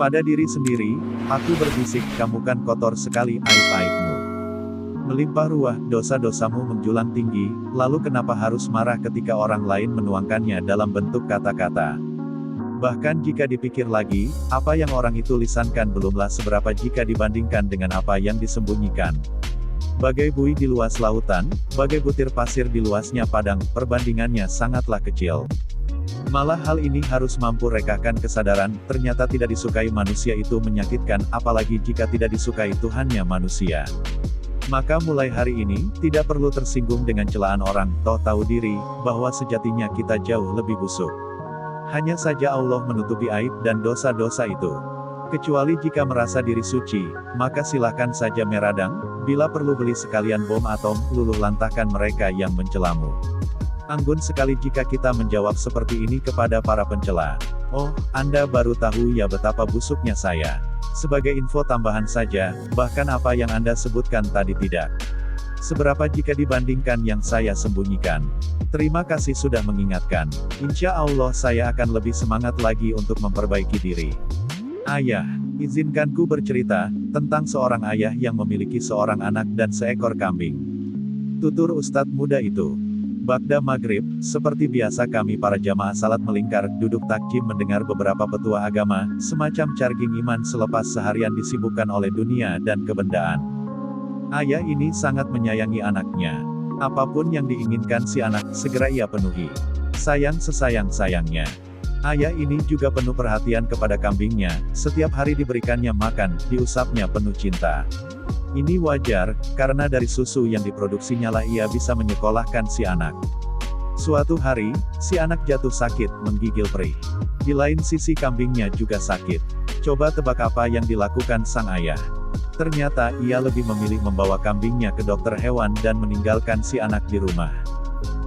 Pada diri sendiri, aku berbisik, kamu kan kotor sekali, aib-aibmu melimpah ruah, dosa-dosamu menjulang tinggi, lalu kenapa harus marah ketika orang lain menuangkannya dalam bentuk kata-kata? Bahkan jika dipikir lagi, apa yang orang itu lisankan belumlah seberapa jika dibandingkan dengan apa yang disembunyikan. Bagai buih di luas lautan, bagai butir pasir di luasnya padang, perbandingannya sangatlah kecil. Malah hal ini harus mampu rekahkan kesadaran, ternyata tidak disukai manusia itu menyakitkan, apalagi jika tidak disukai Tuhannya manusia. Maka mulai hari ini, tidak perlu tersinggung dengan celaan orang, toh tahu diri, bahwa sejatinya kita jauh lebih busuk. Hanya saja Allah menutupi aib dan dosa-dosa itu. Kecuali jika merasa diri suci, maka silakan saja meradang, bila perlu beli sekalian bom atom, luluh lantahkan mereka yang mencelamu. Anggun sekali jika kita menjawab seperti ini kepada para pencela. Oh, Anda baru tahu ya betapa busuknya saya. Sebagai info tambahan saja, bahkan apa yang Anda sebutkan tadi tidak seberapa jika dibandingkan yang saya sembunyikan. Terima kasih sudah mengingatkan. Insya Allah saya akan lebih semangat lagi untuk memperbaiki diri. Ayah, izinkanku bercerita tentang seorang ayah yang memiliki seorang anak dan seekor kambing. Tutur Ustadz muda itu. Ba'da maghrib, seperti biasa kami para jamaah salat melingkar, duduk takjim mendengar beberapa petua agama, semacam charging iman selepas seharian disibukkan oleh dunia dan kebendaan. Ayah ini sangat menyayangi anaknya. Apapun yang diinginkan si anak, segera ia penuhi. Sayang sesayang-sayangnya. Ayah ini juga penuh perhatian kepada kambingnya, setiap hari diberikannya makan, diusapnya penuh cinta. Ini wajar, karena dari susu yang diproduksinya lah ia bisa menyekolahkan si anak. Suatu hari, si anak jatuh sakit, menggigil perih. Di lain sisi kambingnya juga sakit. Coba tebak apa yang dilakukan sang ayah. Ternyata, ia lebih memilih membawa kambingnya ke dokter hewan dan meninggalkan si anak di rumah.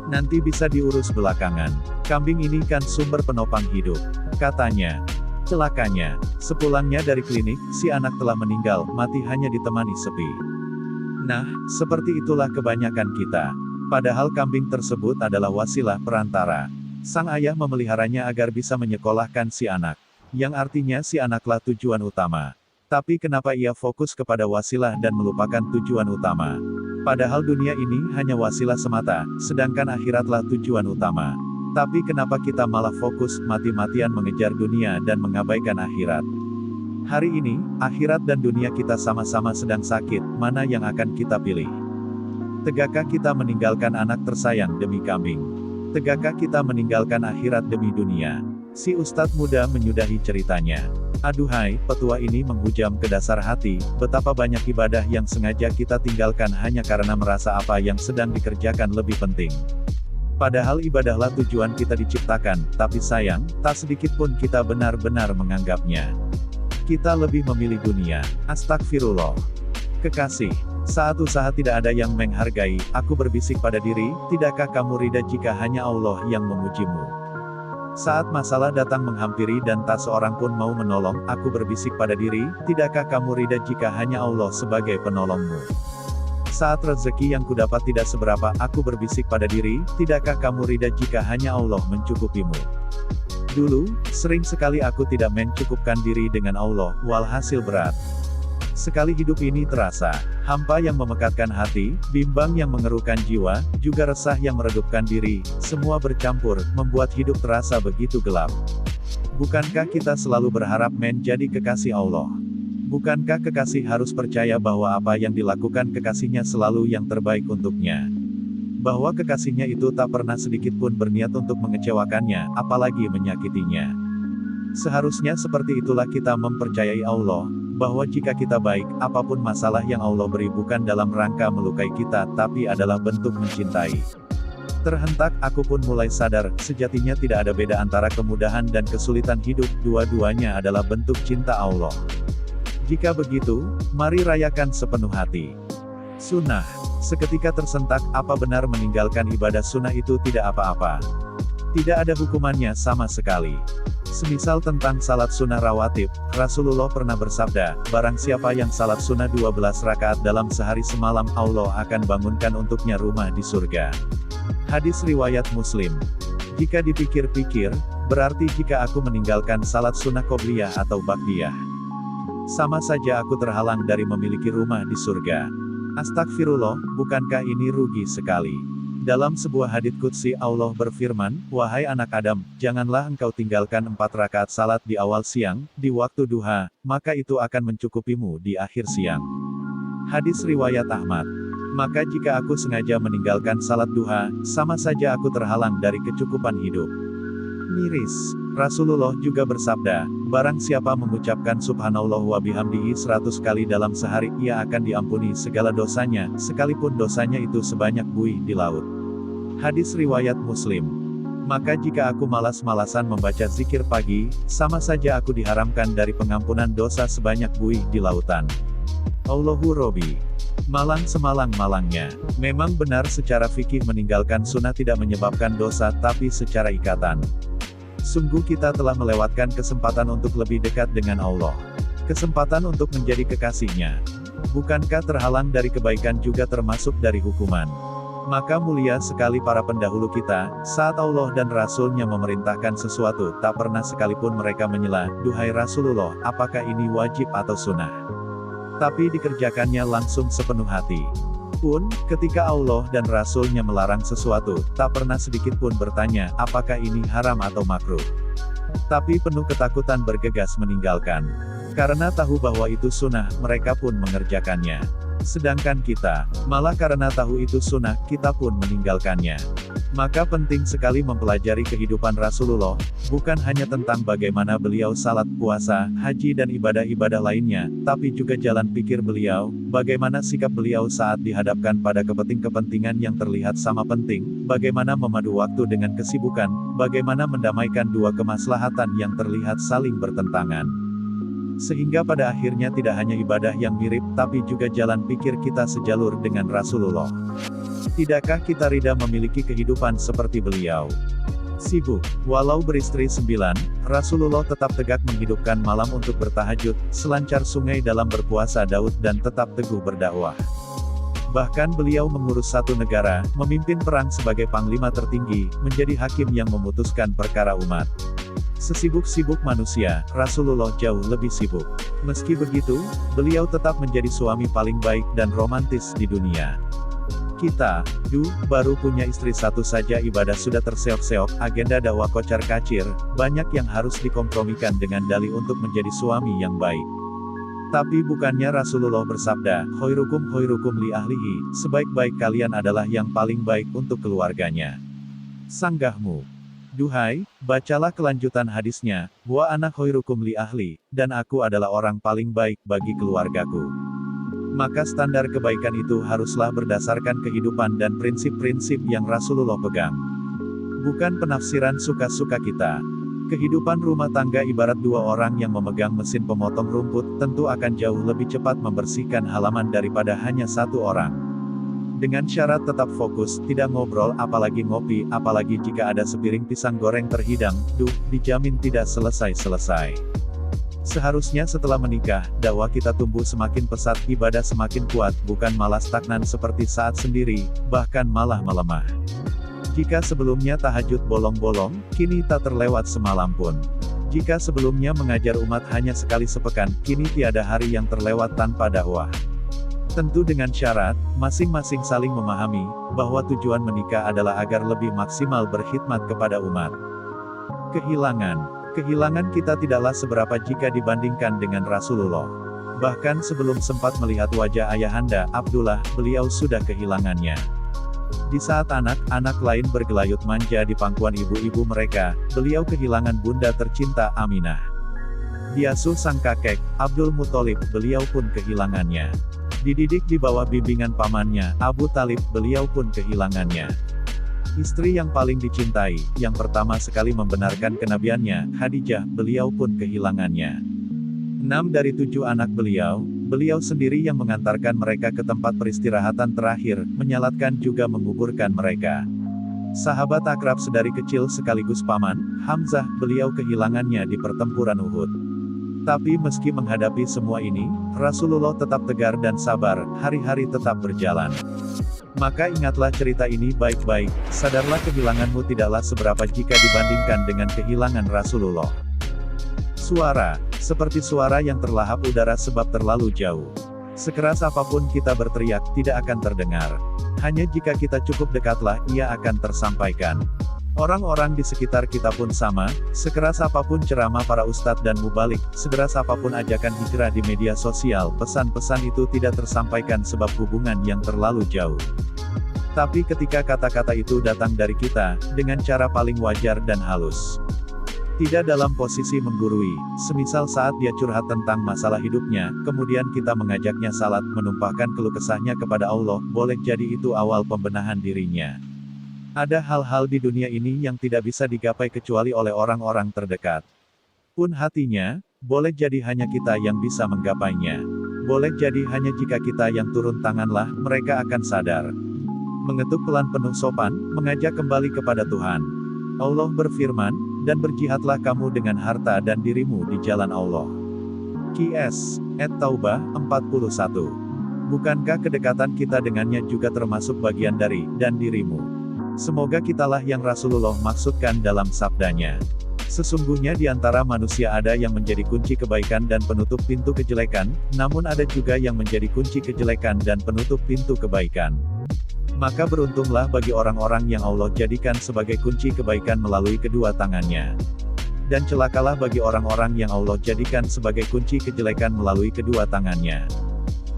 Nanti bisa diurus belakangan. Kambing ini kan sumber penopang hidup, katanya. Celakanya, sepulangnya dari klinik, si anak telah meninggal, mati hanya ditemani sepi. Nah, seperti itulah kebanyakan kita. Padahal kambing tersebut adalah wasilah perantara. Sang ayah memeliharanya agar bisa menyekolahkan si anak. Yang artinya si anaklah tujuan utama. Tapi kenapa ia fokus kepada wasilah dan melupakan tujuan utama? Padahal dunia ini hanya wasilah semata, sedangkan akhiratlah tujuan utama. Tapi kenapa kita malah fokus, mati-matian mengejar dunia dan mengabaikan akhirat? Hari ini, akhirat dan dunia kita sama-sama sedang sakit, mana yang akan kita pilih? Tegakkah kita meninggalkan anak tersayang demi kambing? Tegakkah kita meninggalkan akhirat demi dunia? Si Ustadz muda menyudahi ceritanya. Aduhai, petua ini menghujam ke dasar hati, betapa banyak ibadah yang sengaja kita tinggalkan hanya karena merasa apa yang sedang dikerjakan lebih penting. Padahal ibadahlah tujuan kita diciptakan, tapi sayang, tak sedikit pun kita benar-benar menganggapnya. Kita lebih memilih dunia. Astagfirullah. Kekasih, saat usaha tidak ada yang menghargai, aku berbisik pada diri, tidakkah kamu ridha jika hanya Allah yang memujimu? Saat masalah datang menghampiri dan tak seorang pun mau menolong, aku berbisik pada diri, tidakkah kamu ridha jika hanya Allah sebagai penolongmu? Saat rezeki yang kudapat tidak seberapa, aku berbisik pada diri, tidakkah kamu ridha jika hanya Allah mencukupimu? Dulu, sering sekali aku tidak mencukupkan diri dengan Allah, walhasil berat. Sekali hidup ini terasa, hampa yang memekatkan hati, bimbang yang mengeruhkan jiwa, juga resah yang meredupkan diri, semua bercampur, membuat hidup terasa begitu gelap. Bukankah kita selalu berharap menjadi kekasih Allah? Bukankah kekasih harus percaya bahwa apa yang dilakukan kekasihnya selalu yang terbaik untuknya? Bahwa kekasihnya itu tak pernah sedikit pun berniat untuk mengecewakannya, apalagi menyakitinya. Seharusnya seperti itulah kita mempercayai Allah, bahwa jika kita baik, apapun masalah yang Allah beri bukan dalam rangka melukai kita, tapi adalah bentuk mencintai. Terhentak, aku pun mulai sadar, sejatinya tidak ada beda antara kemudahan dan kesulitan hidup, dua-duanya adalah bentuk cinta Allah. Jika begitu, mari rayakan sepenuh hati. Sunnah. Seketika tersentak, apa benar meninggalkan ibadah sunnah itu tidak apa-apa? Tidak ada hukumannya sama sekali. Semisal tentang salat sunnah rawatib, Rasulullah pernah bersabda, barang siapa yang salat sunnah 12 rakaat dalam sehari semalam, Allah akan bangunkan untuknya rumah di surga. Hadis riwayat Muslim. Jika dipikir-pikir, Berarti jika aku meninggalkan salat sunnah qobliyah atau ba'diyah, sama saja aku terhalang dari memiliki rumah di surga. Astagfirullah, bukankah ini rugi sekali? Dalam sebuah hadits qudsi Allah berfirman, "Wahai anak Adam, janganlah engkau tinggalkan 4 rakaat salat di awal siang, di waktu duha, maka itu akan mencukupimu di akhir siang." Hadis riwayat Ahmad. Maka jika aku sengaja meninggalkan salat duha, sama saja aku terhalang dari kecukupan hidup. Miris. Rasulullah juga bersabda, barang siapa mengucapkan subhanallah wa bihamdihi 100 kali dalam sehari, ia akan diampuni segala dosanya, sekalipun dosanya itu sebanyak buih di laut. Hadis riwayat Muslim. Maka jika aku malas-malasan membaca zikir pagi, sama saja aku diharamkan dari pengampunan dosa sebanyak buih di lautan. Allahu Robi. Malang semalang malangnya. Memang benar secara fikih meninggalkan sunnah tidak menyebabkan dosa, tapi secara ikatan. Sungguh kita telah melewatkan kesempatan untuk lebih dekat dengan Allah. Kesempatan untuk menjadi kekasihnya. Bukankah terhalang dari kebaikan juga termasuk dari hukuman? Maka mulia sekali para pendahulu kita, saat Allah dan Rasul-Nya memerintahkan sesuatu, tak pernah sekalipun mereka menyela, "Duhai Rasulullah, apakah ini wajib atau sunnah?" Tapi dikerjakannya langsung sepenuh hati. Pun, ketika Allah dan Rasul-Nya melarang sesuatu, tak pernah sedikit pun bertanya, apakah ini haram atau makruh. Tapi penuh ketakutan bergegas meninggalkan. Karena tahu bahwa itu sunnah, mereka pun mengerjakannya. Sedangkan kita, malah karena tahu itu sunnah, kita pun meninggalkannya. Maka penting sekali mempelajari kehidupan Rasulullah, bukan hanya tentang bagaimana beliau salat, puasa, haji dan ibadah-ibadah lainnya, tapi juga jalan pikir beliau, bagaimana sikap beliau saat dihadapkan pada kepentingan yang terlihat sama penting, bagaimana memadu waktu dengan kesibukan, bagaimana mendamaikan dua kemaslahatan yang terlihat saling bertentangan. Sehingga pada akhirnya tidak hanya ibadah yang mirip, tapi juga jalan pikir kita sejalur dengan Rasulullah. Tidakkah kita rida memiliki kehidupan seperti beliau? Sibuk, walau beristri 9, Rasulullah tetap tegak menghidupkan malam untuk bertahajud, selancar sungai dalam berpuasa Daud dan tetap teguh berdakwah. Bahkan beliau mengurus satu negara, memimpin perang sebagai panglima tertinggi, menjadi hakim yang memutuskan perkara umat. Sesibuk-sibuk manusia, Rasulullah jauh lebih sibuk. Meski begitu, beliau tetap menjadi suami paling baik dan romantis di dunia. Kita, baru punya istri satu saja ibadah sudah terseok-seok, agenda dakwah kocar-kacir, banyak yang harus dikompromikan dengan dalih untuk menjadi suami yang baik. Tapi bukannya Rasulullah bersabda, khairukum li ahlihi, sebaik-baik kalian adalah yang paling baik untuk keluarganya. Sanggahmu. Duhai, bacalah kelanjutan hadisnya, wa ana khairukum li ahli, dan aku adalah orang paling baik bagi keluargaku. Maka standar kebaikan itu haruslah berdasarkan kehidupan dan prinsip-prinsip yang Rasulullah pegang. Bukan penafsiran suka-suka kita. Kehidupan rumah tangga ibarat dua orang yang memegang mesin pemotong rumput, tentu akan jauh lebih cepat membersihkan halaman daripada hanya satu orang. Dengan syarat tetap fokus, tidak ngobrol, apalagi ngopi, apalagi jika ada sepiring pisang goreng terhidang, dijamin tidak selesai-selesai. Seharusnya setelah menikah, dakwah kita tumbuh semakin pesat, ibadah semakin kuat, bukan malah stagnan seperti saat sendiri, bahkan malah melemah. Jika sebelumnya tahajud bolong-bolong, kini tak terlewat semalam pun. Jika sebelumnya mengajar umat hanya sekali sepekan, kini tiada hari yang terlewat tanpa dakwah. Tentu dengan syarat, masing-masing saling memahami, bahwa tujuan menikah adalah agar lebih maksimal berkhidmat kepada umat. Kehilangan kita tidaklah seberapa jika dibandingkan dengan Rasulullah. Bahkan sebelum sempat melihat wajah ayahanda, Abdullah, beliau sudah kehilangannya. Di saat anak-anak lain bergelayut manja di pangkuan ibu-ibu mereka, beliau kehilangan bunda tercinta Aminah. Diasuh sang kakek, Abdul Muthalib, beliau pun kehilangannya. Dididik di bawah bimbingan pamannya, Abu Talib, beliau pun kehilangannya. Istri yang paling dicintai, yang pertama sekali membenarkan kenabiannya, Khadijah, beliau pun kehilangannya. 6 dari 7 anak beliau sendiri yang mengantarkan mereka ke tempat peristirahatan terakhir, menyalatkan juga menguburkan mereka. Sahabat akrab sedari kecil sekaligus paman, Hamzah, beliau kehilangannya di pertempuran Uhud. Tapi meski menghadapi semua ini, Rasulullah tetap tegar dan sabar, hari-hari tetap berjalan. Maka ingatlah cerita ini baik-baik, sadarlah kehilanganmu tidaklah seberapa jika dibandingkan dengan kehilangan Rasulullah. Suara, seperti suara yang terlahap udara sebab terlalu jauh. Sekeras apapun kita berteriak, tidak akan terdengar. Hanya jika kita cukup dekatlah, ia akan tersampaikan. Orang-orang di sekitar kita pun sama, sekeras apapun ceramah para ustadz dan mubalik, sederas apapun ajakan hijrah di media sosial, pesan-pesan itu tidak tersampaikan sebab hubungan yang terlalu jauh. Tapi ketika kata-kata itu datang dari kita, dengan cara paling wajar dan halus. Tidak dalam posisi menggurui, semisal saat dia curhat tentang masalah hidupnya, kemudian kita mengajaknya salat, menumpahkan keluh kesahnya kepada Allah, boleh jadi itu awal pembenahan dirinya. Ada hal-hal di dunia ini yang tidak bisa digapai kecuali oleh orang-orang terdekat. Pun hatinya, boleh jadi hanya kita yang bisa menggapainya. Boleh jadi hanya jika kita yang turun tanganlah, mereka akan sadar. Mengetuk pelan penuh sopan, mengajak kembali kepada Tuhan. Allah berfirman, dan berjihadlah kamu dengan harta dan dirimu di jalan Allah. Qs. At-Taubah, 41. Bukankah kedekatan kita dengannya juga termasuk bagian dari, dan dirimu? Semoga kitalah yang Rasulullah maksudkan dalam sabdanya. Sesungguhnya di antara manusia ada yang menjadi kunci kebaikan dan penutup pintu kejelekan, namun ada juga yang menjadi kunci kejelekan dan penutup pintu kebaikan. Maka beruntunglah bagi orang-orang yang Allah jadikan sebagai kunci kebaikan melalui kedua tangannya. Dan celakalah bagi orang-orang yang Allah jadikan sebagai kunci kejelekan melalui kedua tangannya.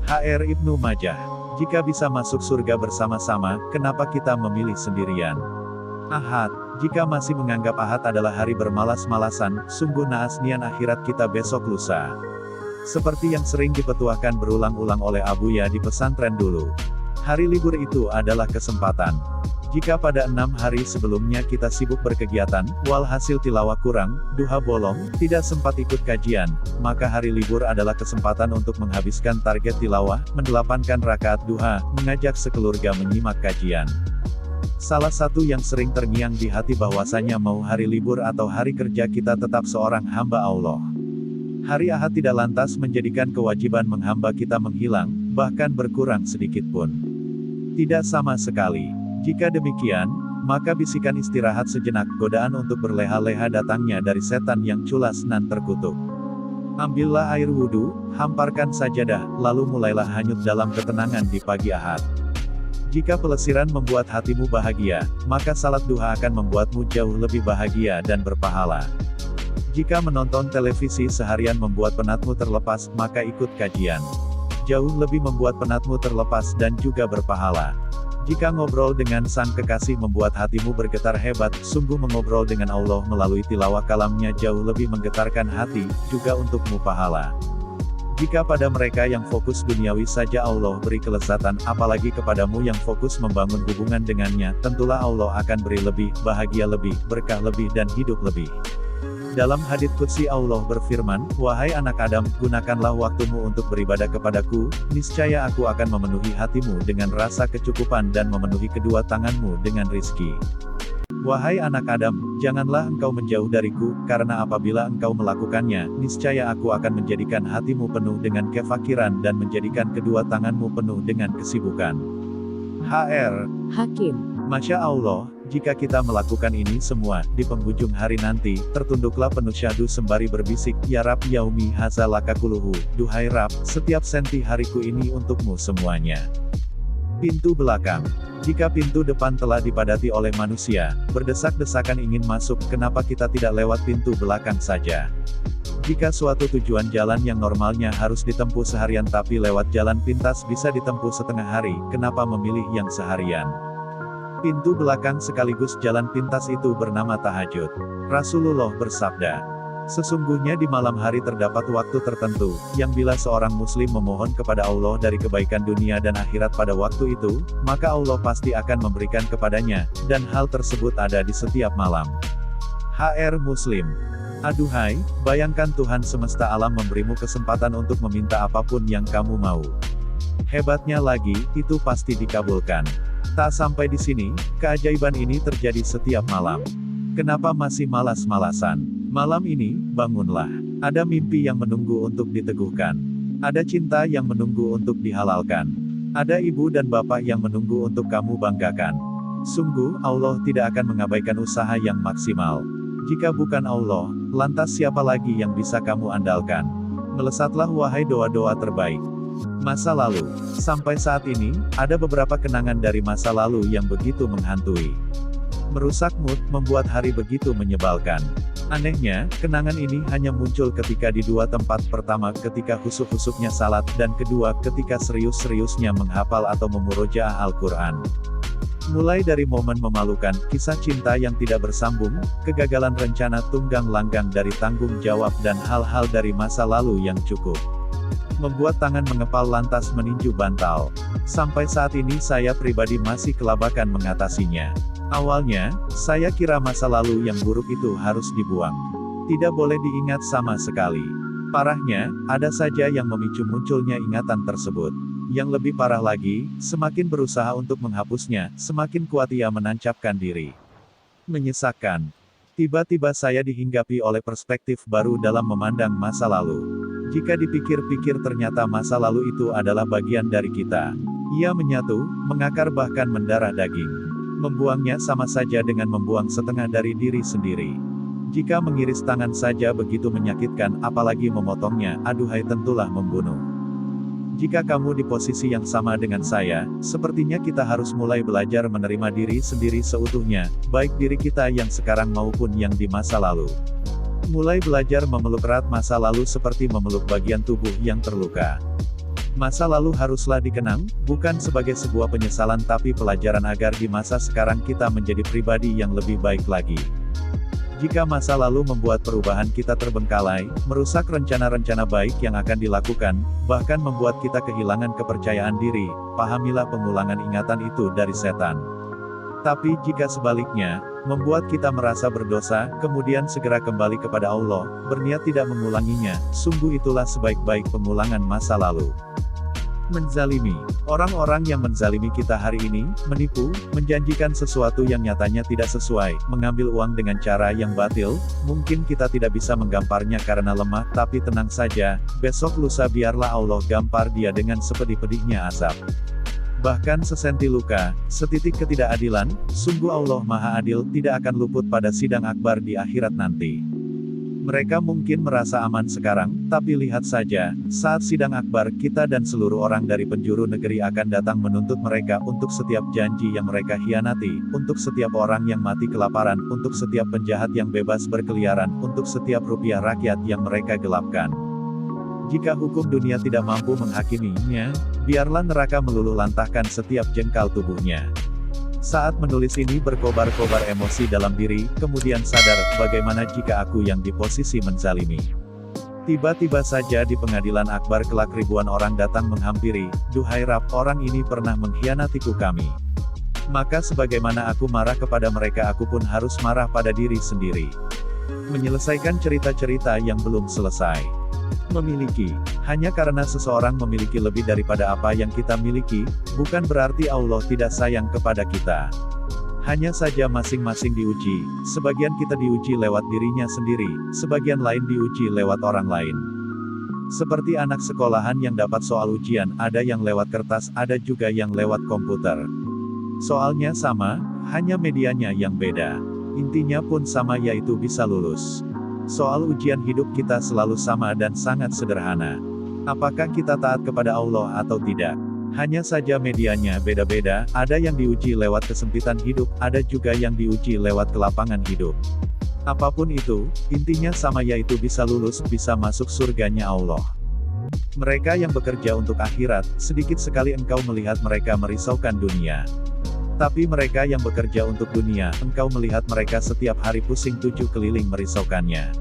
Hr. Ibnu Majah. Jika bisa masuk surga bersama-sama, kenapa kita memilih sendirian? Ahad. Jika masih menganggap Ahad adalah hari bermalas-malasan, sungguh naas nian akhirat kita besok lusa. Seperti yang sering dipetuahkan berulang-ulang oleh Abuya di pesantren dulu. Hari libur itu adalah kesempatan. Jika pada 6 hari sebelumnya kita sibuk berkegiatan, walhasil tilawah kurang, duha bolong, tidak sempat ikut kajian, maka hari libur adalah kesempatan untuk menghabiskan target tilawah, mendelapankan rakaat duha, mengajak sekeluarga menyimak kajian. Salah satu yang sering terngiang di hati bahwasanya mau hari libur atau hari kerja kita tetap seorang hamba Allah. Hari Ahad tidak lantas menjadikan kewajiban menghamba kita menghilang, bahkan berkurang sedikit pun. Tidak sama sekali. Jika demikian, maka bisikan istirahat sejenak, godaan untuk berleha-leha datangnya dari setan yang culas nan terkutuk. Ambillah air wudhu, hamparkan sajadah, lalu mulailah hanyut dalam ketenangan di pagi Ahad. Jika pelesiran membuat hatimu bahagia, maka salat duha akan membuatmu jauh lebih bahagia dan berpahala. Jika menonton televisi seharian membuat penatmu terlepas, maka ikut kajian. Jauh lebih membuat penatmu terlepas dan juga berpahala. Jika ngobrol dengan sang kekasih membuat hatimu bergetar hebat, sungguh mengobrol dengan Allah melalui tilawah kalamnya jauh lebih menggetarkan hati, juga untukmu pahala. Jika pada mereka yang fokus duniawi saja Allah beri kelezatan, apalagi kepadamu yang fokus membangun hubungan dengannya, tentulah Allah akan beri lebih, bahagia lebih, berkah lebih dan hidup lebih. Dalam hadits qudsi Allah berfirman, "Wahai anak Adam, gunakanlah waktumu untuk beribadah kepadaku, niscaya aku akan memenuhi hatimu dengan rasa kecukupan dan memenuhi kedua tanganmu dengan rizki. Wahai anak Adam, janganlah engkau menjauh dariku, karena apabila engkau melakukannya, niscaya aku akan menjadikan hatimu penuh dengan kefakiran dan menjadikan kedua tanganmu penuh dengan kesibukan." Hr. Hakim. Masya Allah, jika kita melakukan ini semua, di penghujung hari nanti, tertunduklah penuh syahdu sembari berbisik, "Ya Rab yaumi haza lakakuluhu, duhai Rab, setiap senti hariku ini untukmu semuanya." Pintu belakang. Jika pintu depan telah dipadati oleh manusia, berdesak-desakan ingin masuk, kenapa kita tidak lewat pintu belakang saja? Jika suatu tujuan jalan yang normalnya harus ditempuh seharian tapi lewat jalan pintas bisa ditempuh setengah hari, kenapa memilih yang seharian? Pintu belakang sekaligus jalan pintas itu bernama tahajud. Rasulullah bersabda, "Sesungguhnya di malam hari terdapat waktu tertentu, yang bila seorang muslim memohon kepada Allah dari kebaikan dunia dan akhirat pada waktu itu, maka Allah pasti akan memberikan kepadanya, dan hal tersebut ada di setiap malam." Hr. Muslim. Aduhai, bayangkan Tuhan semesta alam memberimu kesempatan untuk meminta apapun yang kamu mau. Hebatnya lagi, itu pasti dikabulkan. Tak sampai di sini, keajaiban ini terjadi setiap malam. Kenapa masih malas-malasan? Malam ini, bangunlah. Ada mimpi yang menunggu untuk diteguhkan. Ada cinta yang menunggu untuk dihalalkan. Ada ibu dan bapak yang menunggu untuk kamu banggakan. Sungguh, Allah tidak akan mengabaikan usaha yang maksimal. Jika bukan Allah, lantas siapa lagi yang bisa kamu andalkan? Melesatlah wahai doa-doa terbaik. Masa lalu. Sampai saat ini, ada beberapa kenangan dari masa lalu yang begitu menghantui. Merusak mood, membuat hari begitu menyebalkan. Anehnya, kenangan ini hanya muncul ketika di dua tempat. Pertama ketika husuk-husuknya salat, dan kedua ketika serius-seriusnya menghafal atau memurojaah Al-Quran. Mulai dari momen memalukan, kisah cinta yang tidak bersambung, kegagalan rencana tunggang langgang dari tanggung jawab dan hal-hal dari masa lalu yang cukup membuat tangan mengepal lantas meninju bantal. Sampai saat ini saya pribadi masih kelabakan mengatasinya. Awalnya, saya kira masa lalu yang buruk itu harus dibuang. Tidak boleh diingat sama sekali. Parahnya, ada saja yang memicu munculnya ingatan tersebut. Yang lebih parah lagi, semakin berusaha untuk menghapusnya, semakin kuat ia menancapkan diri. Menyesakkan. Tiba-tiba saya dihinggapi oleh perspektif baru dalam memandang masa lalu. Jika dipikir-pikir ternyata masa lalu itu adalah bagian dari kita. Ia menyatu, mengakar bahkan mendarah daging. Membuangnya sama saja dengan membuang setengah dari diri sendiri. Jika mengiris tangan saja begitu menyakitkan, apalagi memotongnya, aduhai tentulah membunuh. Jika kamu di posisi yang sama dengan saya, sepertinya kita harus mulai belajar menerima diri sendiri seutuhnya, baik diri kita yang sekarang maupun yang di masa lalu. Mulai belajar memeluk erat masa lalu seperti memeluk bagian tubuh yang terluka. Masa lalu haruslah dikenang, bukan sebagai sebuah penyesalan tapi pelajaran agar di masa sekarang kita menjadi pribadi yang lebih baik lagi. Jika masa lalu membuat perubahan kita terbengkalai, merusak rencana-rencana baik yang akan dilakukan, bahkan membuat kita kehilangan kepercayaan diri, pahamilah pengulangan ingatan itu dari setan. Tapi jika sebaliknya, membuat kita merasa berdosa, kemudian segera kembali kepada Allah, berniat tidak mengulanginya, sungguh itulah sebaik-baik pengulangan masa lalu. Menzalimi. Orang-orang yang menzalimi kita hari ini, menipu, menjanjikan sesuatu yang nyatanya tidak sesuai, mengambil uang dengan cara yang batil, mungkin kita tidak bisa menggamparnya karena lemah, tapi tenang saja, besok lusa biarlah Allah gampar dia dengan sepedih-pedihnya azab. Bahkan sesenti luka, setitik ketidakadilan, sungguh Allah Maha Adil tidak akan luput pada sidang akbar di akhirat nanti. Mereka mungkin merasa aman sekarang, tapi lihat saja, saat sidang akbar kita dan seluruh orang dari penjuru negeri akan datang menuntut mereka untuk setiap janji yang mereka hianati, untuk setiap orang yang mati kelaparan, untuk setiap penjahat yang bebas berkeliaran, untuk setiap rupiah rakyat yang mereka gelapkan. Jika hukum dunia tidak mampu menghakiminya, biarlah neraka meluluh lantahkan setiap jengkal tubuhnya. Saat menulis ini berkobar-kobar emosi dalam diri, kemudian sadar, bagaimana jika aku yang di posisi menzalimi. Tiba-tiba saja di pengadilan akbar kelak ribuan orang datang menghampiri, duhai Rab, orang ini pernah mengkhianatiku kami. Maka sebagaimana aku marah kepada mereka aku pun harus marah pada diri sendiri. Menyelesaikan cerita-cerita yang belum selesai. Memiliki. Hanya karena seseorang memiliki lebih daripada apa yang kita miliki, bukan berarti Allah tidak sayang kepada kita. Hanya saja masing-masing diuji, sebagian kita diuji lewat dirinya sendiri, sebagian lain diuji lewat orang lain. Seperti anak sekolahan yang dapat soal ujian, ada yang lewat kertas, ada juga yang lewat komputer. Soalnya sama, hanya medianya yang beda. Intinya pun sama yaitu bisa lulus. Soal ujian hidup kita selalu sama dan sangat sederhana. Apakah kita taat kepada Allah atau tidak? Hanya saja medianya beda-beda, ada yang diuji lewat kesempitan hidup, ada juga yang diuji lewat kelapangan hidup. Apapun itu, intinya sama yaitu bisa lulus, bisa masuk surganya Allah. Mereka yang bekerja untuk akhirat, sedikit sekali engkau melihat mereka merisaukan dunia. Tapi mereka yang bekerja untuk dunia, engkau melihat mereka setiap hari pusing tujuh keliling merisaukannya.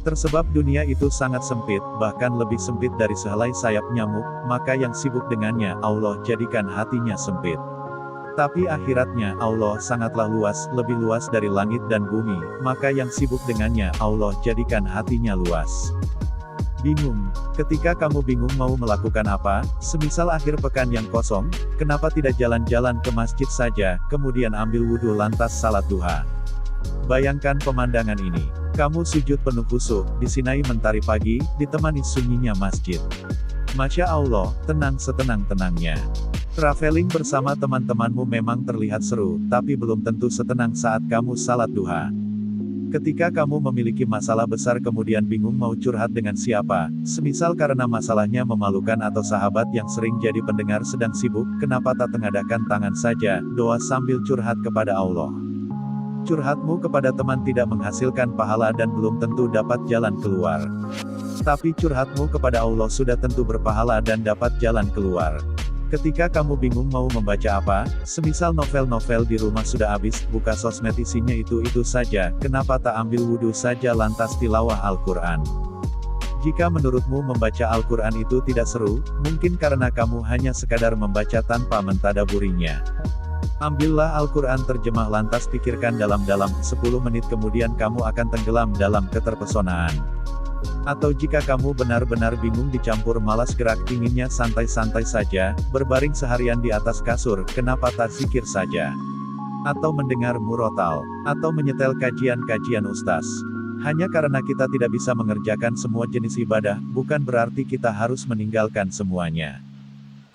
Tersebab dunia itu sangat sempit, bahkan lebih sempit dari sehelai sayap nyamuk, maka yang sibuk dengannya, Allah jadikan hatinya sempit. Tapi akhiratnya, Allah sangatlah luas, lebih luas dari langit dan bumi, maka yang sibuk dengannya, Allah jadikan hatinya luas. Bingung. Ketika kamu bingung mau melakukan apa, semisal akhir pekan yang kosong, kenapa tidak jalan-jalan ke masjid saja, kemudian ambil wudhu lantas salat duha. Bayangkan pemandangan ini. Kamu sujud penuh khusyuk, disinai mentari pagi, ditemani sunyinya masjid. Masya Allah, tenang setenang-tenangnya. Traveling bersama teman-temanmu memang terlihat seru, tapi belum tentu setenang saat kamu salat duha. Ketika kamu memiliki masalah besar kemudian bingung mau curhat dengan siapa, semisal karena masalahnya memalukan atau sahabat yang sering jadi pendengar sedang sibuk, kenapa tak tengadahkan tangan saja, doa sambil curhat kepada Allah. Curhatmu kepada teman tidak menghasilkan pahala dan belum tentu dapat jalan keluar. Tapi curhatmu kepada Allah sudah tentu berpahala dan dapat jalan keluar. Ketika kamu bingung mau membaca apa, semisal novel-novel di rumah sudah habis, buka sosmed isinya itu-itu saja, kenapa tak ambil wudhu saja lantas tilawah Al-Quran? Jika menurutmu membaca Al-Quran itu tidak seru, mungkin karena kamu hanya sekadar membaca tanpa mentadaburinya. Ambillah Al-Quran terjemah lantas pikirkan dalam-dalam, 10 menit kemudian kamu akan tenggelam dalam keterpesonaan. Atau jika kamu benar-benar bingung dicampur malas gerak inginnya santai-santai saja, berbaring seharian di atas kasur, kenapa tak zikir saja? Atau mendengar murotal, atau menyetel kajian-kajian ustaz. Hanya karena kita tidak bisa mengerjakan semua jenis ibadah, bukan berarti kita harus meninggalkan semuanya.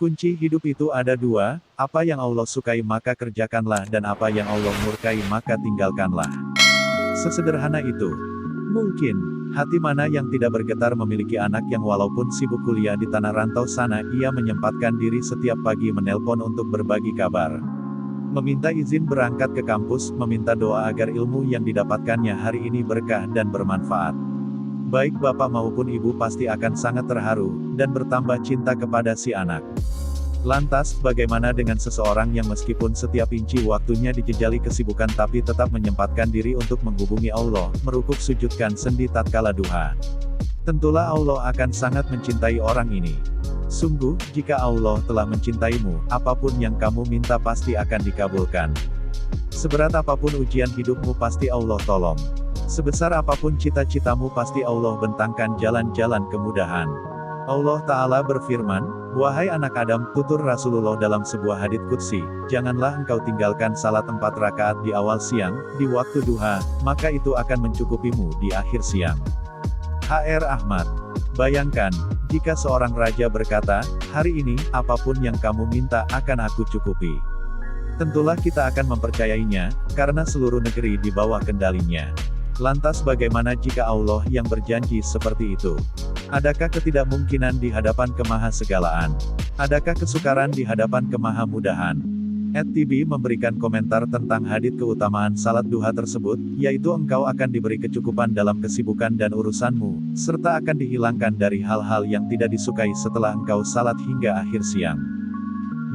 Kunci hidup itu ada dua, apa yang Allah sukai maka kerjakanlah dan apa yang Allah murkai maka tinggalkanlah. Sesederhana itu. Mungkin. Hati mana yang tidak bergetar memiliki anak yang walaupun sibuk kuliah di tanah rantau sana, ia menyempatkan diri setiap pagi menelpon untuk berbagi kabar. Meminta izin berangkat ke kampus, meminta doa agar ilmu yang didapatkannya hari ini berkah dan bermanfaat. Baik bapak maupun ibu pasti akan sangat terharu, dan bertambah cinta kepada si anak. Lantas, bagaimana dengan seseorang yang meskipun setiap inci waktunya dijejali kesibukan tapi tetap menyempatkan diri untuk menghubungi Allah, merukuk sujudkan sendi tatkala duha? Tentulah Allah akan sangat mencintai orang ini. Sungguh, jika Allah telah mencintaimu, apapun yang kamu minta pasti akan dikabulkan. Seberat apapun ujian hidupmu pasti Allah tolong. Sebesar apapun cita-citamu pasti Allah bentangkan jalan-jalan kemudahan. Allah Ta'ala berfirman, "Wahai anak Adam," tutur Rasulullah dalam sebuah hadits qudsi, "janganlah engkau tinggalkan salat 4 rakaat di awal siang, di waktu duha, maka itu akan mencukupimu di akhir siang." H.R. Ahmad. Bayangkan, jika seorang raja berkata, "Hari ini, apapun yang kamu minta akan aku cukupi." Tentulah kita akan mempercayainya, karena seluruh negeri di bawah kendalinya. Lantas bagaimana jika Allah yang berjanji seperti itu? Adakah ketidakmungkinan di hadapan kemahasegalaan? Adakah kesukaran di hadapan kemahamudahan? @tb memberikan komentar tentang hadits keutamaan salat duha tersebut, yaitu engkau akan diberi kecukupan dalam kesibukan dan urusanmu, serta akan dihilangkan dari hal-hal yang tidak disukai setelah engkau salat hingga akhir siang.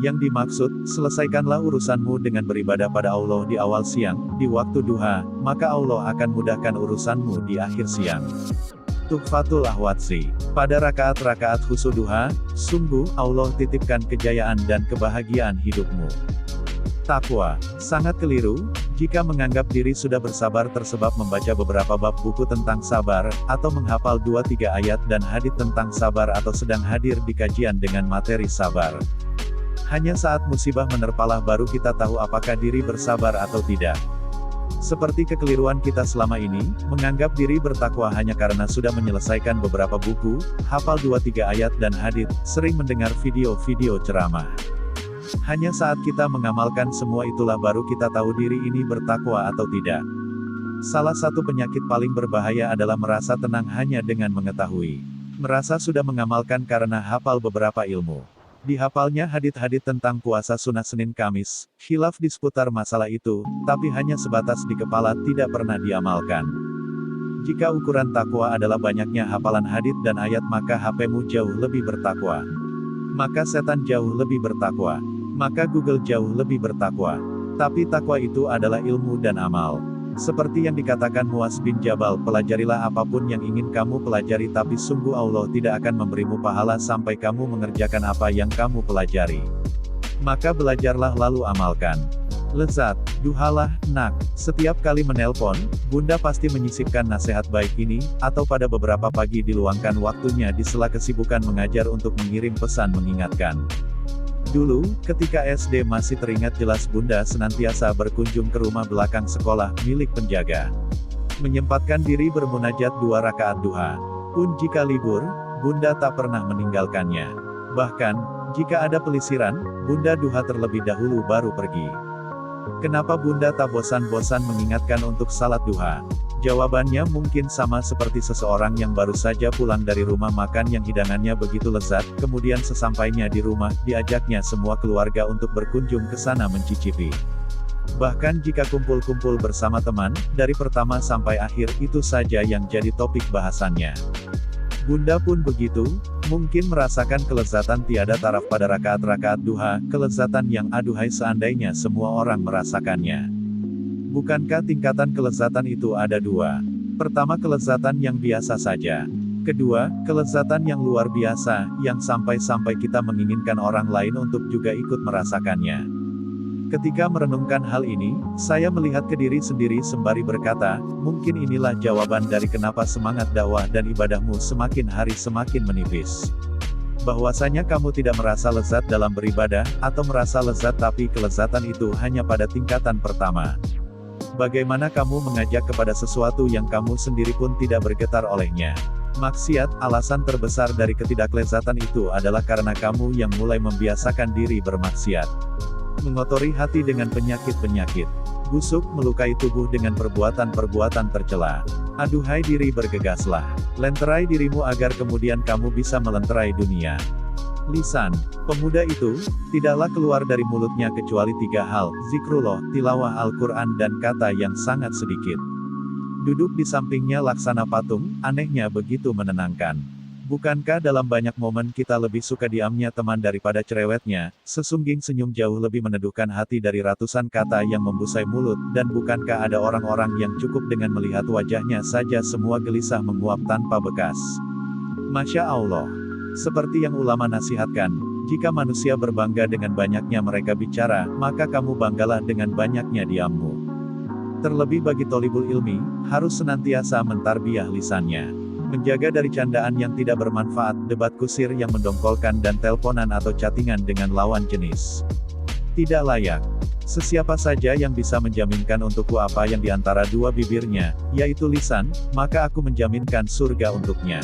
Yang dimaksud, selesaikanlah urusanmu dengan beribadah pada Allah di awal siang, di waktu duha, maka Allah akan mudahkan urusanmu di akhir siang. Tuhfatul Ahwadzi. Pada rakaat-rakaat khusyuk duha, sungguh, Allah titipkan kejayaan dan kebahagiaan hidupmu. Takwa. Sangat keliru, jika menganggap diri sudah bersabar tersebab membaca beberapa bab buku tentang sabar, atau menghafal 2-3 ayat dan hadits tentang sabar atau sedang hadir di kajian dengan materi sabar. Hanya saat musibah menerpalah baru kita tahu apakah diri bersabar atau tidak. Seperti kekeliruan kita selama ini, menganggap diri bertakwa hanya karena sudah menyelesaikan beberapa buku, hafal 2-3 ayat dan hadits, sering mendengar video-video ceramah. Hanya saat kita mengamalkan semua itulah baru kita tahu diri ini bertakwa atau tidak. Salah satu penyakit paling berbahaya adalah merasa tenang hanya dengan mengetahui. Merasa sudah mengamalkan karena hafal beberapa ilmu. Dihafalnya hadits-hadits tentang puasa sunat Senin Kamis, khilaf di seputar masalah itu, tapi hanya sebatas di kepala tidak pernah diamalkan. Jika ukuran takwa adalah banyaknya hafalan hadits dan ayat maka HP-mu jauh lebih bertakwa. Maka setan jauh lebih bertakwa. Maka Google jauh lebih bertakwa. Tapi takwa itu adalah ilmu dan amal. Seperti yang dikatakan Muaz bin Jabal, pelajarilah apapun yang ingin kamu pelajari tapi sungguh Allah tidak akan memberimu pahala sampai kamu mengerjakan apa yang kamu pelajari. Maka belajarlah lalu amalkan. Lezat, duhalah, nak. Setiap kali menelpon, Bunda pasti menyisipkan nasihat baik ini, atau pada beberapa pagi diluangkan waktunya di sela kesibukan mengajar untuk mengirim pesan mengingatkan. Dulu, ketika SD masih teringat jelas Bunda senantiasa berkunjung ke rumah belakang sekolah, milik penjaga. Menyempatkan diri bermunajat 2 rakaat duha. Pun jika libur, Bunda tak pernah meninggalkannya. Bahkan, Jika ada pelisiran, Bunda duha terlebih dahulu baru pergi. Kenapa Bunda tak bosan-bosan mengingatkan untuk salat duha? Jawabannya mungkin sama seperti seseorang yang baru saja pulang dari rumah makan yang hidangannya begitu lezat, kemudian sesampainya di rumah, diajaknya semua keluarga untuk berkunjung ke sana mencicipi. Bahkan jika kumpul-kumpul bersama teman, dari pertama sampai akhir itu saja yang jadi topik bahasannya. Bunda pun begitu, mungkin merasakan kelezatan tiada taraf pada rakaat-rakaat duha, kelezatan yang aduhai seandainya semua orang merasakannya. Bukankah tingkatan kelezatan itu ada dua? Pertama kelezatan yang biasa saja. Kedua, kelezatan yang luar biasa, yang sampai-sampai kita menginginkan orang lain untuk juga ikut merasakannya. Ketika merenungkan hal ini, saya melihat ke diri sendiri sembari berkata, mungkin inilah jawaban dari kenapa semangat dakwah dan ibadahmu semakin hari semakin menipis. Bahwasanya kamu tidak merasa lezat dalam beribadah, atau merasa lezat tapi kelezatan itu hanya pada tingkatan pertama. Bagaimana kamu mengajak kepada sesuatu yang kamu sendiri pun tidak bergetar olehnya? Maksiat, alasan terbesar dari ketidaklezatan itu adalah karena kamu yang mulai membiasakan diri bermaksiat. Mengotori hati dengan penyakit-penyakit. Busuk, melukai tubuh dengan perbuatan-perbuatan tercela. Aduhai diri bergegaslah. Lenterai dirimu agar kemudian kamu bisa melenterai dunia. Lisan, pemuda itu, tidaklah keluar dari mulutnya kecuali 3 hal, zikrullah, tilawah Al-Quran dan kata yang sangat sedikit. Duduk di sampingnya laksana patung, anehnya begitu menenangkan. Bukankah dalam banyak momen kita lebih suka diamnya teman daripada cerewetnya, sesungging senyum jauh lebih meneduhkan hati dari ratusan kata yang membusai mulut, dan bukankah ada orang-orang yang cukup dengan melihat wajahnya saja semua gelisah menguap tanpa bekas. Masya Allah. Seperti yang ulama nasihatkan, jika manusia berbangga dengan banyaknya mereka bicara, maka kamu banggalah dengan banyaknya diammu. Terlebih bagi tholibul ilmi, harus senantiasa mentarbiyah lisannya. Menjaga dari candaan yang tidak bermanfaat, debat kusir yang mendongkolkan dan telponan atau chattingan dengan lawan jenis. Tidak layak. Sesiapa saja yang bisa menjaminkan untukku apa yang diantara dua bibirnya, yaitu lisan, maka aku menjaminkan surga untuknya.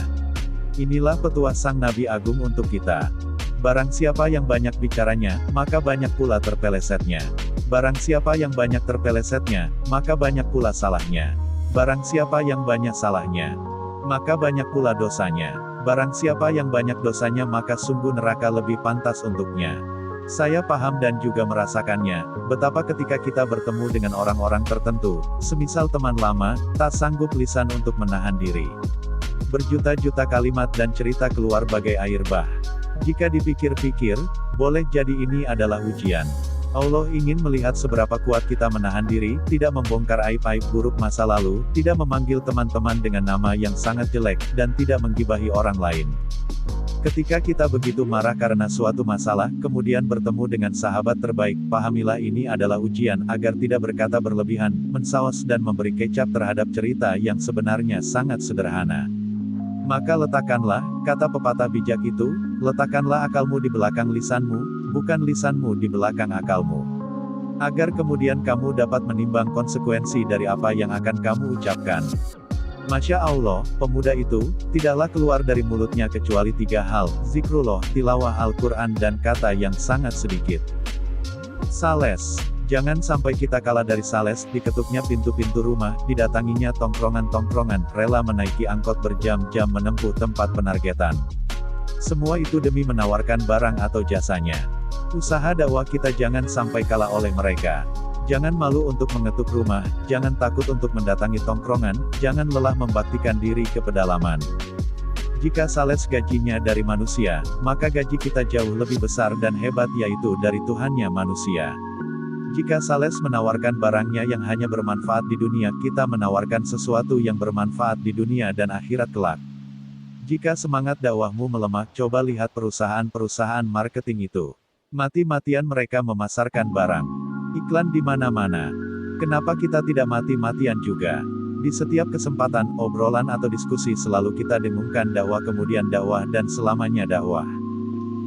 Inilah petuah Sang Nabi Agung untuk kita. Barang siapa yang banyak bicaranya, maka banyak pula terpelesetnya. Barang siapa yang banyak terpelesetnya, maka banyak pula salahnya. Barang siapa yang banyak salahnya, maka banyak pula dosanya. Barang siapa yang banyak dosanya maka sungguh neraka lebih pantas untuknya. Saya paham dan juga merasakannya, betapa ketika kita bertemu dengan orang-orang tertentu, semisal teman lama, tak sanggup lisan untuk menahan diri. Berjuta-juta kalimat dan cerita keluar bagai air bah. Jika dipikir-pikir, boleh jadi ini adalah ujian. Allah ingin melihat seberapa kuat kita menahan diri, tidak membongkar aib-aib buruk masa lalu, tidak memanggil teman-teman dengan nama yang sangat jelek, dan tidak menggibahi orang lain. Ketika kita begitu marah karena suatu masalah, kemudian bertemu dengan sahabat terbaik, pahamilah ini adalah ujian, agar tidak berkata berlebihan, mensawas dan memberi kecap terhadap cerita yang sebenarnya sangat sederhana. Maka letakkanlah, kata pepatah bijak itu, letakkanlah akalmu di belakang lisanmu, bukan lisanmu di belakang akalmu. Agar kemudian kamu dapat menimbang konsekuensi dari apa yang akan kamu ucapkan. Masya Allah, pemuda itu, tidaklah keluar dari mulutnya kecuali 3 hal, zikrullah, tilawah Al-Quran dan kata yang sangat sedikit. Sales. Jangan sampai kita kalah dari sales, diketuknya pintu-pintu rumah, didatanginya tongkrongan-tongkrongan, rela menaiki angkot berjam-jam menempuh tempat penargetan. Semua itu demi menawarkan barang atau jasanya. Usaha dakwah kita jangan sampai kalah oleh mereka. Jangan malu untuk mengetuk rumah, jangan takut untuk mendatangi tongkrongan, jangan lelah membaktikan diri ke pedalaman. Jika sales gajinya dari manusia, maka gaji kita jauh lebih besar dan hebat yaitu dari Tuhannya manusia. Jika sales menawarkan barangnya yang hanya bermanfaat di dunia, kita menawarkan sesuatu yang bermanfaat di dunia dan akhirat kelak. Jika semangat dakwahmu melemah, coba lihat perusahaan-perusahaan marketing itu. Mati-matian mereka memasarkan barang. Iklan di mana-mana. Kenapa kita tidak mati-matian juga? Di setiap kesempatan, obrolan atau diskusi selalu kita dengungkan dakwah kemudian dakwah dan selamanya dakwah.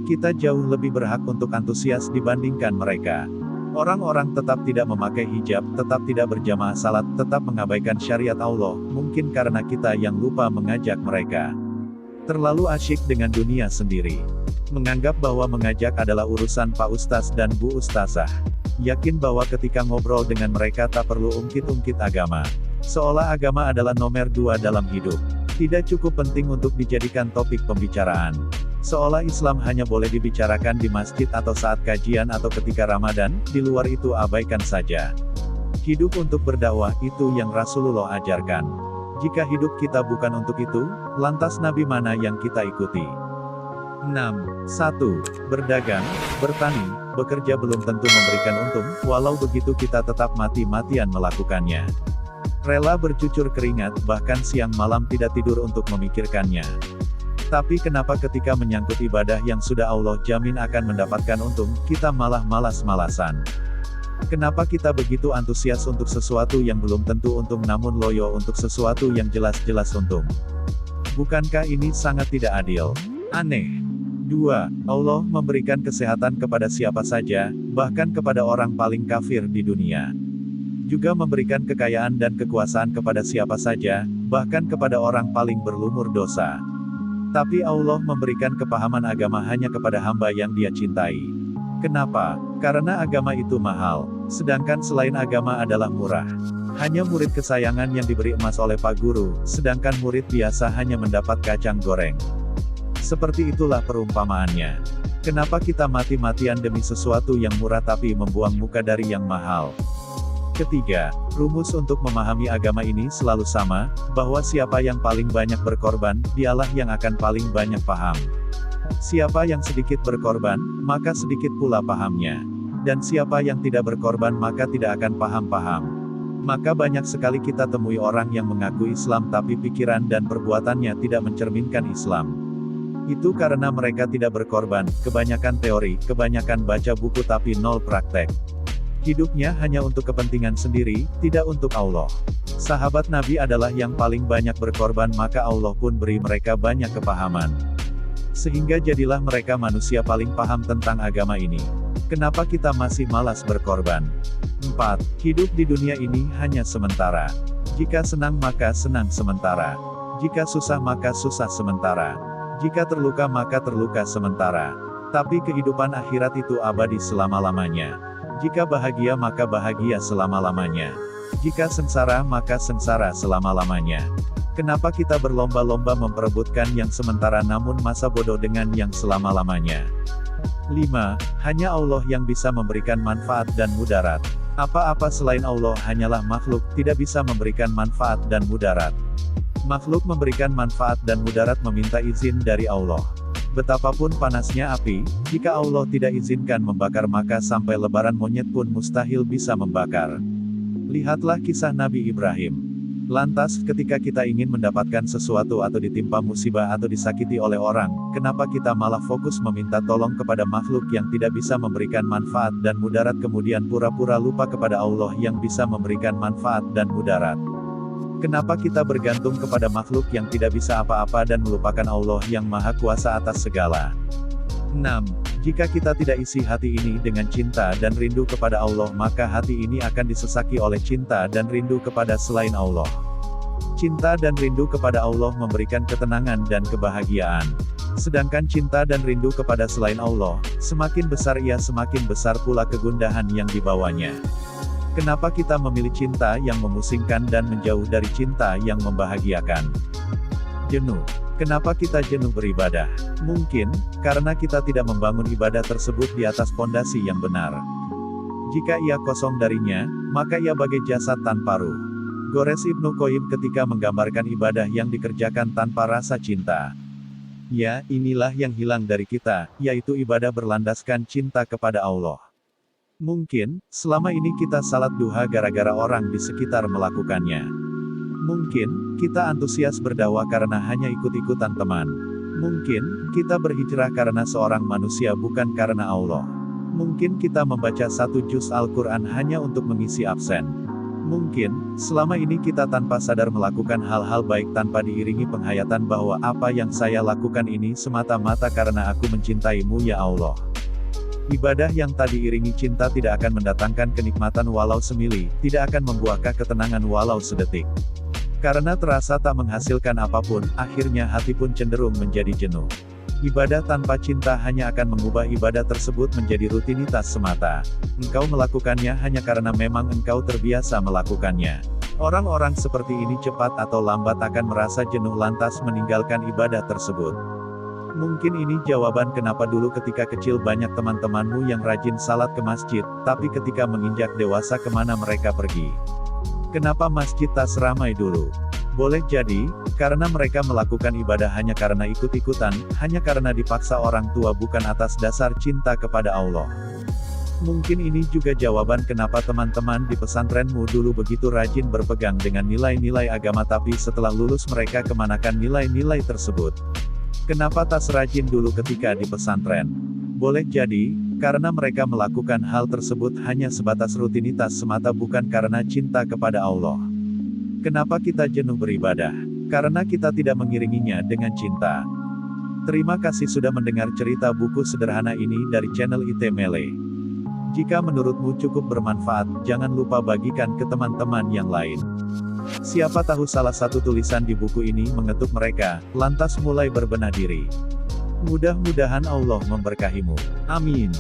Kita jauh lebih berhak untuk antusias dibandingkan mereka. Orang-orang tetap tidak memakai hijab, tetap tidak berjamaah salat, tetap mengabaikan syariat Allah, mungkin karena kita yang lupa mengajak mereka. Terlalu asyik dengan dunia sendiri. Menganggap bahwa mengajak adalah urusan Pak Ustaz dan Bu Ustazah. Yakin bahwa ketika ngobrol dengan mereka tak perlu ungkit-ungkit agama. Seolah agama adalah nomor 2 dalam hidup. Tidak cukup penting untuk dijadikan topik pembicaraan. Seolah Islam hanya boleh dibicarakan di masjid atau saat kajian atau ketika Ramadan, di luar itu abaikan saja. Hidup untuk berdakwah, itu yang Rasulullah ajarkan. Jika hidup kita bukan untuk itu, lantas Nabi mana yang kita ikuti? 6. 1. Berdagang, bertani, bekerja belum tentu memberikan untung, walau begitu kita tetap mati-matian melakukannya. Rela bercucur keringat, bahkan siang malam tidak tidur untuk memikirkannya. Tapi kenapa ketika menyangkut ibadah yang sudah Allah jamin akan mendapatkan untung, kita malah malas-malasan? Kenapa kita begitu antusias untuk sesuatu yang belum tentu untung namun loyo untuk sesuatu yang jelas-jelas untung? Bukankah ini sangat tidak adil? Aneh. 2. Allah memberikan kesehatan kepada siapa saja, bahkan kepada orang paling kafir di dunia. Juga memberikan kekayaan dan kekuasaan kepada siapa saja, bahkan kepada orang paling berlumur dosa. Tapi Allah memberikan kepahaman agama hanya kepada hamba yang Dia cintai. Kenapa? Karena agama itu mahal, sedangkan selain agama adalah murah. Hanya murid kesayangan yang diberi emas oleh Pak Guru, sedangkan murid biasa hanya mendapat kacang goreng. Seperti itulah perumpamaannya. Kenapa kita mati-matian demi sesuatu yang murah tapi membuang muka dari yang mahal? Ketiga, rumus untuk memahami agama ini selalu sama, bahwa siapa yang paling banyak berkorban, dialah yang akan paling banyak paham. Siapa yang sedikit berkorban, maka sedikit pula pahamnya. Dan siapa yang tidak berkorban maka tidak akan paham-paham. Maka banyak sekali kita temui orang yang mengaku Islam tapi pikiran dan perbuatannya tidak mencerminkan Islam. Itu karena mereka tidak berkorban, kebanyakan teori, kebanyakan baca buku tapi nol praktek. Hidupnya hanya untuk kepentingan sendiri, tidak untuk Allah. Sahabat Nabi adalah yang paling banyak berkorban maka Allah pun beri mereka banyak kepahaman. Sehingga jadilah mereka manusia paling paham tentang agama ini. Kenapa kita masih malas berkorban? 4. Hidup di dunia ini hanya sementara. Jika senang maka senang sementara. Jika susah maka susah sementara. Jika terluka maka terluka sementara. Tapi kehidupan akhirat itu abadi selama-lamanya. Jika bahagia maka bahagia selama-lamanya. Jika sengsara maka sengsara selama-lamanya. Kenapa kita berlomba-lomba memperebutkan yang sementara namun masa bodoh dengan yang selama-lamanya? 5. Hanya Allah yang bisa memberikan manfaat dan mudarat. Apa-apa selain Allah hanyalah makhluk, tidak bisa memberikan manfaat dan mudarat. Makhluk memberikan manfaat dan mudarat meminta izin dari Allah. Betapapun panasnya api, jika Allah tidak izinkan membakar maka sampai lebaran monyet pun mustahil bisa membakar. Lihatlah kisah Nabi Ibrahim. Lantas, ketika kita ingin mendapatkan sesuatu atau ditimpa musibah atau disakiti oleh orang, kenapa kita malah fokus meminta tolong kepada makhluk yang tidak bisa memberikan manfaat dan mudarat kemudian pura-pura lupa kepada Allah yang bisa memberikan manfaat dan mudarat? Kenapa kita bergantung kepada makhluk yang tidak bisa apa-apa dan melupakan Allah yang Maha Kuasa atas segala? 6. Jika kita tidak isi hati ini dengan cinta dan rindu kepada Allah maka hati ini akan disesaki oleh cinta dan rindu kepada selain Allah. Cinta dan rindu kepada Allah memberikan ketenangan dan kebahagiaan. Sedangkan cinta dan rindu kepada selain Allah, semakin besar ia semakin besar pula kegundahan yang dibawanya. Kenapa kita memilih cinta yang memusingkan dan menjauh dari cinta yang membahagiakan? Jenuh. Kenapa kita jenuh beribadah? Mungkin, karena kita tidak membangun ibadah tersebut di atas pondasi yang benar. Jika ia kosong darinya, maka ia bagai jasad tanpa ruh. Gores Ibnu Qayyim ketika menggambarkan ibadah yang dikerjakan tanpa rasa cinta. Ya, inilah yang hilang dari kita, yaitu ibadah berlandaskan cinta kepada Allah. Mungkin, selama ini kita salat duha gara-gara orang di sekitar melakukannya. Mungkin, kita antusias berdakwah karena hanya ikut-ikutan teman. Mungkin, kita berhijrah karena seorang manusia bukan karena Allah. Mungkin kita membaca 1 juz Al-Quran hanya untuk mengisi absen. Mungkin, selama ini kita tanpa sadar melakukan hal-hal baik tanpa diiringi penghayatan bahwa apa yang saya lakukan ini semata-mata karena aku mencintaimu ya Allah. Ibadah yang tak diiringi cinta tidak akan mendatangkan kenikmatan walau semili, tidak akan membuahkan ketenangan walau sedetik. Karena terasa tak menghasilkan apapun, akhirnya hati pun cenderung menjadi jenuh. Ibadah tanpa cinta hanya akan mengubah ibadah tersebut menjadi rutinitas semata. Engkau melakukannya hanya karena memang engkau terbiasa melakukannya. Orang-orang seperti ini cepat atau lambat akan merasa jenuh lantas meninggalkan ibadah tersebut. Mungkin ini jawaban kenapa dulu ketika kecil banyak teman-temanmu yang rajin salat ke masjid, tapi ketika menginjak dewasa kemana mereka pergi? Kenapa masjid tak seramai dulu? Boleh jadi, karena mereka melakukan ibadah hanya karena ikut-ikutan, hanya karena dipaksa orang tua bukan atas dasar cinta kepada Allah. Mungkin ini juga jawaban kenapa teman-teman di pesantrenmu dulu begitu rajin berpegang dengan nilai-nilai agama tapi setelah lulus mereka kemanakan nilai-nilai tersebut. Kenapa tak serajin dulu ketika di pesantren? Boleh jadi, karena mereka melakukan hal tersebut hanya sebatas rutinitas semata bukan karena cinta kepada Allah. Kenapa kita jenuh beribadah? Karena kita tidak mengiringinya dengan cinta. Terima kasih sudah mendengar cerita buku sederhana ini dari channel IT Mele. Jika menurutmu cukup bermanfaat, jangan lupa bagikan ke teman-teman yang lain. Siapa tahu salah satu tulisan di buku ini mengetuk mereka, lantas mulai berbenah diri. Mudah-mudahan Allah memberkahimu. Amin.